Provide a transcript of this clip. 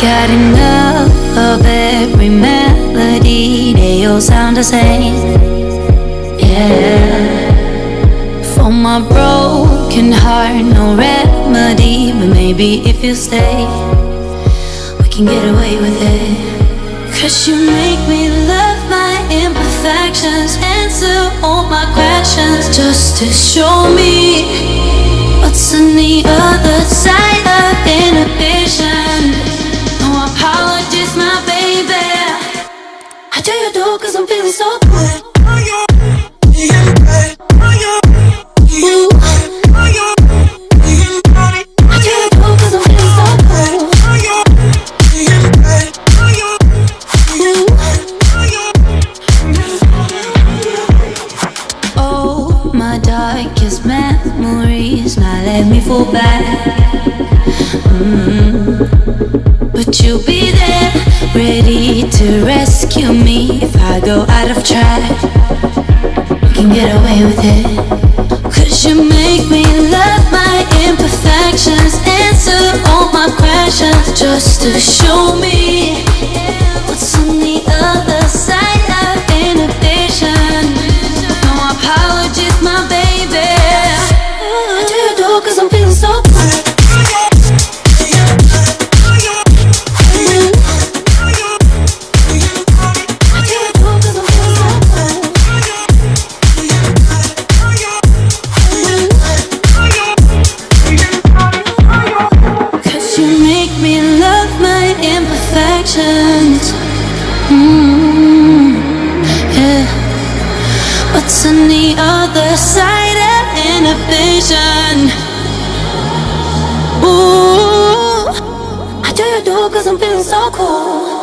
Got enough of every melody, they all sound the same. Yeah. For my broken heart, no remedy, but maybe if you stay, we can get away with it. 'Cause you make me love my imperfections, answer all my questions, just to show me what's on the other side of inhibition. No apologies, my baby. I do you do 'cause I'm feeling so good. Darkest memories now let me fall back. But you'll be there, ready to rescue me if I go out of track. We can get away with it. 'Cause you make me love my imperfections, answer all my questions, just to show me what's on the other side of inhibition. No apologies, my baby. I do you do 'cause I'm feeling so good. Yeah. What's on the other side of inhibition? Ooh, I do you do 'cause I'm feeling so cool.